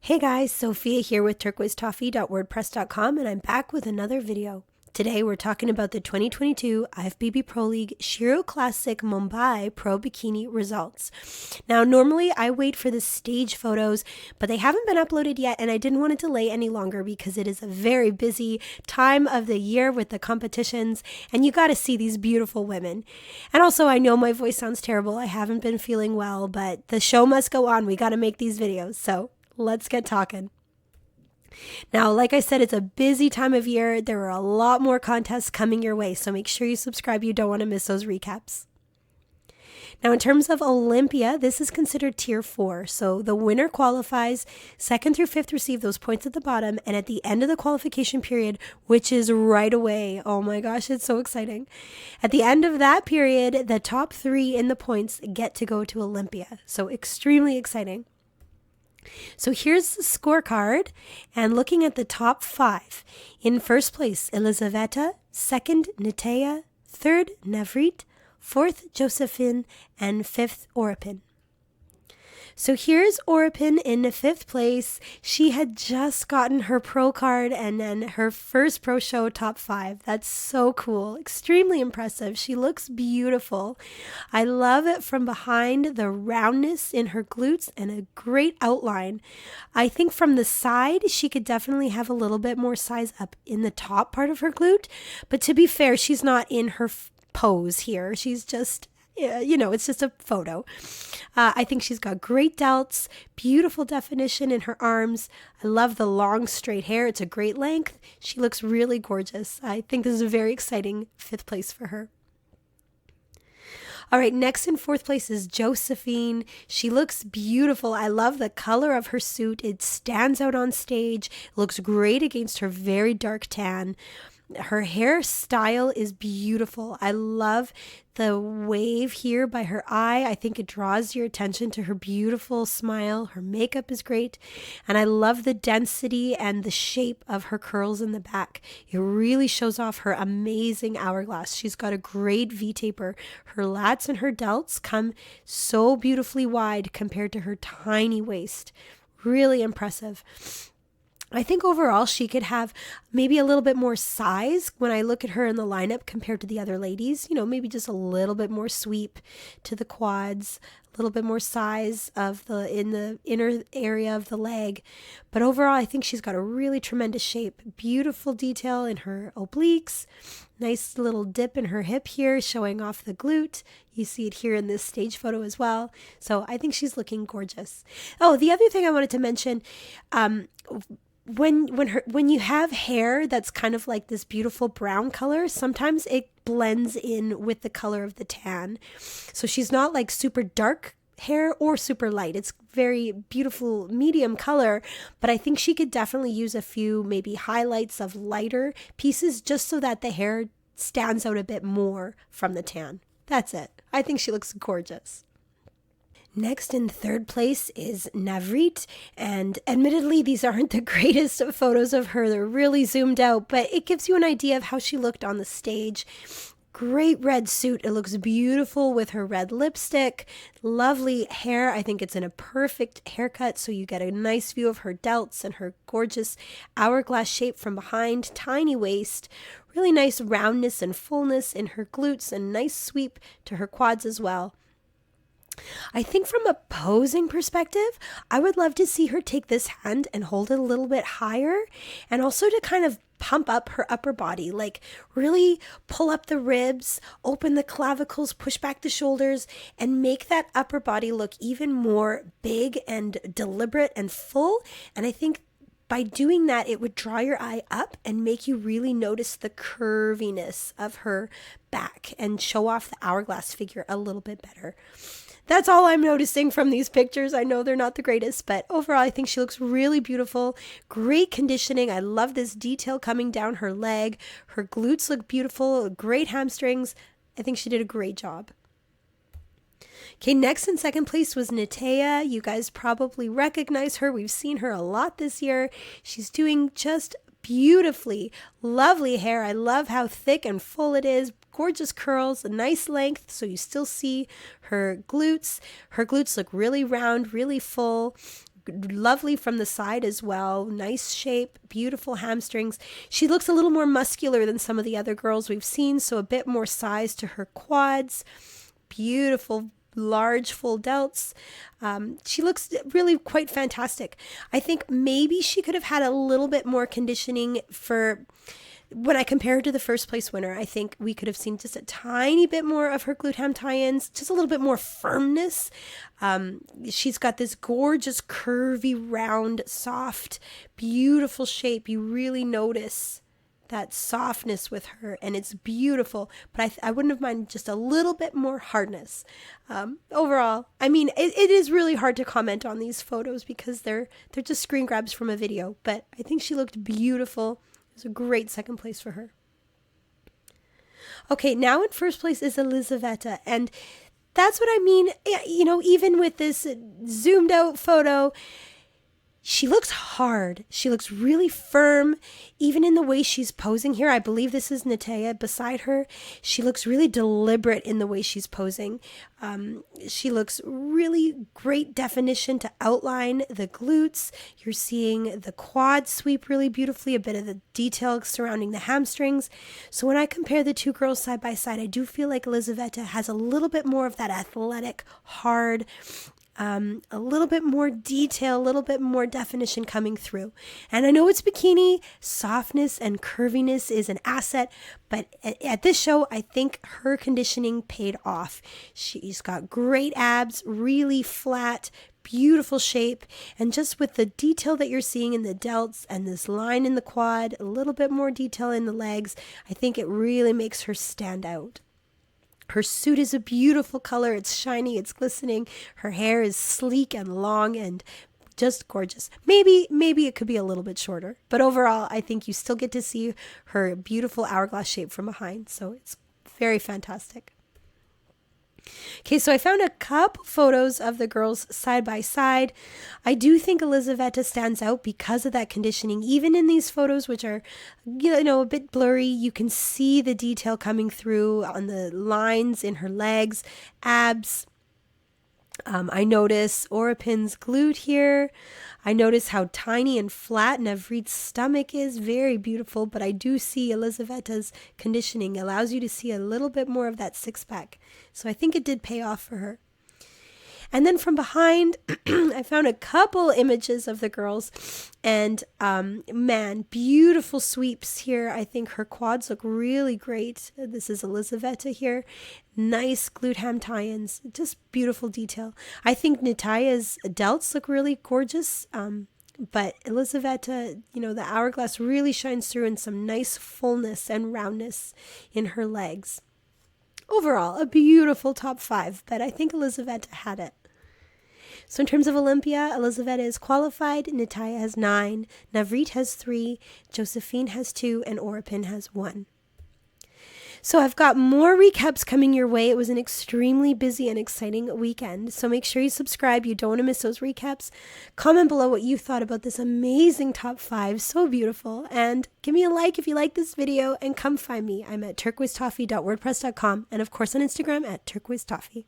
Hey guys, Sophia here with turquoisetoffee.wordpress.com and I'm back with another video. Today we're talking about the 2022 IFBB Pro League Sheru Classic Mumbai Pro Bikini results. Now normally I wait for the stage photos, but they haven't been uploaded yet and I didn't want to delay any longer because it is a very busy time of the year with the competitions and you got to see these beautiful women. And also I know my voice sounds terrible, I haven't been feeling well, but the show must go on, we got to make these videos, so let's get talking. Now, like I said, it's a busy time of year. There are a lot more contests coming your way, so make sure you subscribe. You don't want to miss those recaps. Now, in terms of Olympia, this is considered tier 4. So the winner qualifies, 2nd through 5th receive those points at the bottom, and at the end of the qualification period, which is right away, oh my gosh, it's so exciting. At the end of that period, the top 3 in the points get to go to Olympia. So extremely exciting. So here's the scorecard, and looking at the top 5. In first place, Elizaveta, 2nd, Nita, 3rd, Navreet, 4th, Josephine, and 5th, Orin. So here's Orin in 5th place. She had just gotten her pro card and then her first pro show top 5. That's so cool. Extremely impressive. She looks beautiful. I love it from behind, the roundness in her glutes and a great outline. I think from the side, she could definitely have a little bit more size up in the top part of her glute. But to be fair, she's not in her pose here. She's just, it's just a photo. I think she's got great delts, beautiful definition in her arms. I love the long straight hair. It's a great length. She looks really gorgeous. I think this is a very exciting 5th place for her. All right, next in 4th place is Josephine. She looks beautiful. I love the color of her suit. It stands out on stage. It looks great against her very dark tan. Her hairstyle is beautiful. I love the wave here by her eye. I think it draws your attention to her beautiful smile. Her makeup is great. And I love the density and the shape of her curls in the back. It really shows off her amazing hourglass. She's got a great V-taper. Her lats and her delts come so beautifully wide compared to her tiny waist. Really impressive. I think overall she could have maybe a little bit more size when I look at her in the lineup compared to the other ladies. Maybe just a little bit more sweep to the quads, a little bit more size in the inner area of the leg. But overall, I think she's got a really tremendous shape. Beautiful detail in her obliques. Nice little dip in her hip here, showing off the glute. You see it here in this stage photo as well. So I think she's looking gorgeous. Oh, the other thing I wanted to mention, when you have hair that's kind of like this beautiful brown color, sometimes it blends in with the color of the tan. So she's not like super dark hair or super light. It's very beautiful medium color, but I think she could definitely use a few maybe highlights of lighter pieces just so that the hair stands out a bit more from the tan. That's it. I think she looks gorgeous. Next in 3rd place is Navreet, and admittedly these aren't the greatest photos of her. They're really zoomed out, but it gives you an idea of how she looked on the stage. Great red suit. It looks beautiful with her red lipstick. Lovely hair. I think it's in a perfect haircut, so you get a nice view of her delts and her gorgeous hourglass shape from behind. Tiny waist. Really nice roundness and fullness in her glutes and nice sweep to her quads as well. I think from a posing perspective, I would love to see her take this hand and hold it a little bit higher, and also to kind of pump up her upper body, like really pull up the ribs, open the clavicles, push back the shoulders, and make that upper body look even more big and deliberate and full. And I think by doing that, it would draw your eye up and make you really notice the curviness of her back and show off the hourglass figure a little bit better. That's all I'm noticing from these pictures. I know they're not the greatest, but overall, I think she looks really beautiful. Great conditioning. I love this detail coming down her leg. Her glutes look beautiful. Great hamstrings. I think she did a great job. Okay, next in 2nd place was Nita. You guys probably recognize her. We've seen her a lot this year. She's doing just beautifully. Lovely hair. I love how thick and full it is. Gorgeous curls, a nice length, so you still see her glutes. Her glutes look really round, really full. lovely from the side as well. Nice shape, beautiful hamstrings. She looks a little more muscular than some of the other girls we've seen, so a bit more size to her quads. Beautiful, large, full delts. She looks really quite fantastic. I think maybe she could have had a little bit more conditioning for... When I compare her to the first place winner, I think we could have seen just a tiny bit more of her glute ham tie-ins, just a little bit more firmness. She's got this gorgeous, curvy, round, soft, beautiful shape. You really notice that softness with her, and it's beautiful. But I wouldn't have minded just a little bit more hardness. Overall, I mean, it is really hard to comment on these photos because they're just screen grabs from a video. But I think she looked beautiful. It was a great second place for her. Okay, now in first place is Elisaveta, and that's what I mean, you know, even with this zoomed out photo, she looks hard. She looks really firm, even in the way she's posing here. I believe this is Nita beside her. She looks really deliberate in the way she's posing. She looks really great definition to outline the glutes. You're seeing the quads sweep really beautifully, a bit of the detail surrounding the hamstrings. So when I compare the two girls side by side, I do feel like Elisaveta has a little bit more of that athletic, hard, a little bit more detail, a little bit more definition coming through. And I know it's bikini, softness and curviness is an asset, but at this show, I think her conditioning paid off. She's got great abs, really flat, beautiful shape, and just with the detail that you're seeing in the delts and this line in the quad, a little bit more detail in the legs, I think it really makes her stand out. Her suit is a beautiful color. It's shiny, it's glistening. Her hair is sleek and long and just gorgeous. Maybe it could be a little bit shorter, but overall, I think you still get to see her beautiful hourglass shape from behind. So it's very fantastic. Okay, so I found a couple photos of the girls side by side. I do think Elisaveta stands out because of that conditioning. Even in these photos, which are, you know, a bit blurry, you can see the detail coming through on the lines in her legs, abs. I notice Orin's glute here. I notice how tiny and flat Navreet's stomach is. Very beautiful, but I do see Elisaveta's conditioning allows you to see a little bit more of that six-pack. So I think it did pay off for her. And then from behind, I found a couple images of the girls, and man, beautiful sweeps here. I think her quads look really great. This is Elisaveta here. Nice glute ham tie-ins, just beautiful detail. I think Nitaya's delts look really gorgeous, but Elisaveta, you know, the hourglass really shines through in some nice fullness and roundness in her legs. Overall, a beautiful top 5, but I think Elisaveta had it. So in terms of Olympia, Elisaveta is qualified, Nita has 9, Navreet has 3, Josephine has 2, and Orin has 1. So I've got more recaps coming your way. It was an extremely busy and exciting weekend. So make sure you subscribe. You don't want to miss those recaps. Comment below what you thought about this amazing top 5. So beautiful. And give me a like if you like this video, and come find me. I'm at turquoisetoffee.wordpress.com, and of course on Instagram at turquoisetoffee.